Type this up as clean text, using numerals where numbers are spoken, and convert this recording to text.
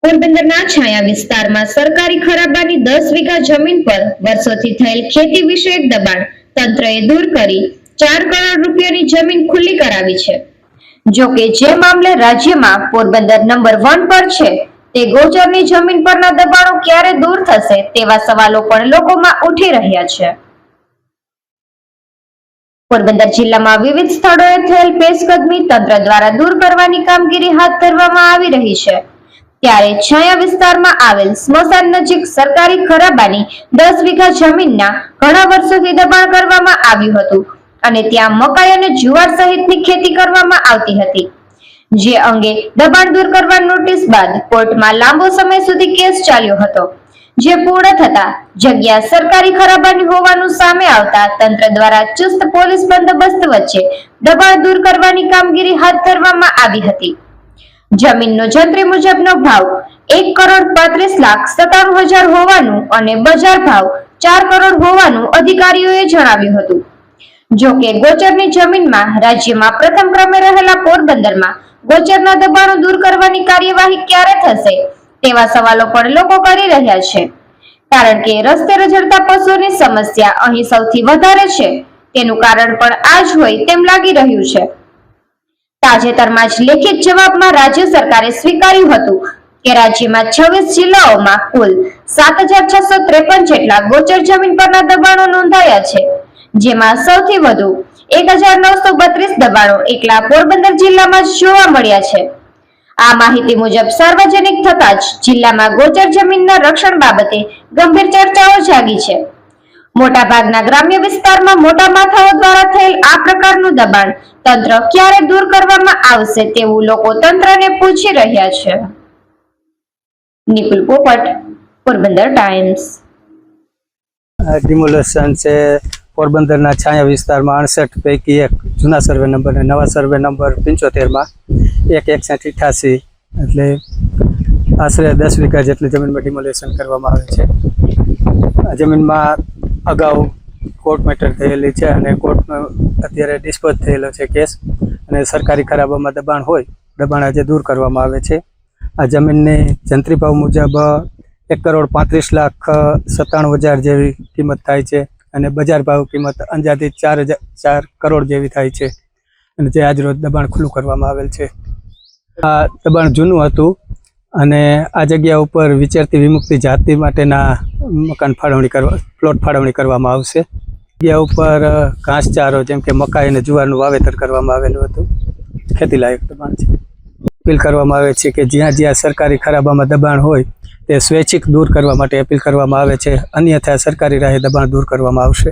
પોરબંદરના છાયા વિસ્તારમાં સરકારી ખરાબાની 10 વીઘા જમીન પર વર્ષોથી થયેલ ખેતી વિષયક દબાણ તંત્રએ દૂર કરી 4 કરોડ રૂપિયાની જમીન ખુલ્લી કરાવી છે। જો કે જે મામલે રાજ્યમાં પોરબંદર નંબર 1 પર છે, તે ગોચરની જમીન પરના દબાણો ક્યારે દૂર થશે તેવા સવાલો પણ લોકોમાં ઉઠી રહ્યા છે। પોરબંદર જિલ્લામાં વિવિધ સ્થળોએ થયેલ પેશકદમી તંત્ર દ્વારા દૂર કરવાની કામગીરી હાથ ધરવામાં આવી રહી છે, ત્યારે છાયા વિસ્તારમાં આવેલ સ્મશાન નજીક સરકારી ખરાબાની 10 વીઘા જમીનના ઘણા વર્ષોથી દબાણ કરવામાં આવ્યું હતું અને ત્યાં મકાઈ અને જુવાર સહિતની ખેતી કરવામાં આવતી હતી, જે અંગે દબાણ દૂર કરવા નોટિસ બાદ કોર્ટમાં લાંબો સમય સુધી કેસ ચાલ્યો હતો, જે પૂર્ણ થતા જગ્યા સરકારી ખરાબાની હોવાનું સામે આવતા તંત્ર દ્વારા ચુસ્ત પોલીસ બંદોબસ્ત વચ્ચે દબાણ દૂર કરવાની કામગીરી હાથ ધરવામાં આવી હતી। જમીનનો જંત્રી મુજબનો ભાવ 1,35,97,000 હોવાનું અને બજાર ભાવ 4 કરોડ હોવાનું અધિકારીઓએ જણાવ્યું હતું। જો કે ગોચરની જમીનમાં રાજ્યમાં પ્રથમ ક્રમે રહેલા પોરબંદરમાં ગોચરના દબાણો દૂર કરવાની કાર્યવાહી ક્યારે થશે તેવા સવાલો પણ લોકો કરી રહ્યા છે, કારણ કે રસ્તે રઝળતા પશુઓની સમસ્યા અહીં સૌથી વધારે છે, તેનું કારણ પણ આ જ હોય તેમ લાગી રહ્યું છે। તાજેતરમાં જ લેખિત જવાબમાં રાજ્ય સરકારે સ્વીકાર્યું હતું કે રાજ્યમાં 26 જિલ્લાઓમાં કુલ 7,653 જેટલા ગોચર જમીન પરના દબાણો નોંધાયા છે, જેમાં સૌથી વધુ 1,932 દબાણો એકલા પોરબંદર જિલ્લામાં જ જોવા મળ્યા છે। આ માહિતી મુજબ સાર્વજનિક થતા જ જિલ્લામાં ગોચર જમીનના રક્ષણ બાબતે ગંભીર ચર્ચાઓ જાગી છે। મોટાભાગના ગ્રામ્ય વિસ્તારમાં મોટા માથાઓ દ્વારા થયેલ આ પ્રકારનું દબાણ તંત્ર ક્યારે દૂર કરવામાં આવશે તેવું લોકો તંત્રને પૂછી રહ્યા છે। નિપુલ પોપટ, પોરબંદર ટાઈમ્સ। ડિમોલેશન છે પોરબંદરના છાયા વિસ્તારમાં 68 પૈકી એક જૂના સર્વે નંબર અને નવા સર્વે નંબર 75માં 1,61,88 એટલે આશરે 10 વીઘા જેટલી જમીનમાં ડિમોલેશન કરવામાં આવે છે। આ જમીનમાં અગાઉ કોર્ટ મેટર થયેલી છે અને કોર્ટમાં અત્યારે ડિસ્પોઝ થયેલો છે કેસ, અને સરકારી ખરાબામાં દબાણ હોય, દબાણ આજે દૂર કરવામાં આવે છે। આ જમીનની જંત્રી ભાવ મુજબ 1,35,97,000 જેવી કિંમત થાય છે અને બજાર ભાવ કિંમત અંદાજિત 4 કરોડ જેવી થાય છે, અને જે આજરોજ દબાણ ખુલ્લું કરવામાં આવેલ છે। આ દબાણ જૂનું હતું અને આ જગ્યા ઉપર વિચરતી વિમુક્તિ જાતિ માટેના મકાન ફાળવણી પ્લોટ ફાળવણી કરવામાં આવશે। જગ્યા ઉપર ઘાસચારો જેમ કે મકાઈ અને જુવારનું વાવેતર કરવામાં આવેલું હતું, ખેતીલાયક દબાણ છે। અપીલ કરવામાં આવે છે કે જ્યાં જ્યાં સરકારી ખરાબામાં દબાણ હોય તે સ્વૈચ્છિક દૂર કરવા માટે અપીલ કરવામાં આવે છે, અન્યથા સરકારી રાહે દબાણ દૂર કરવામાં આવશે।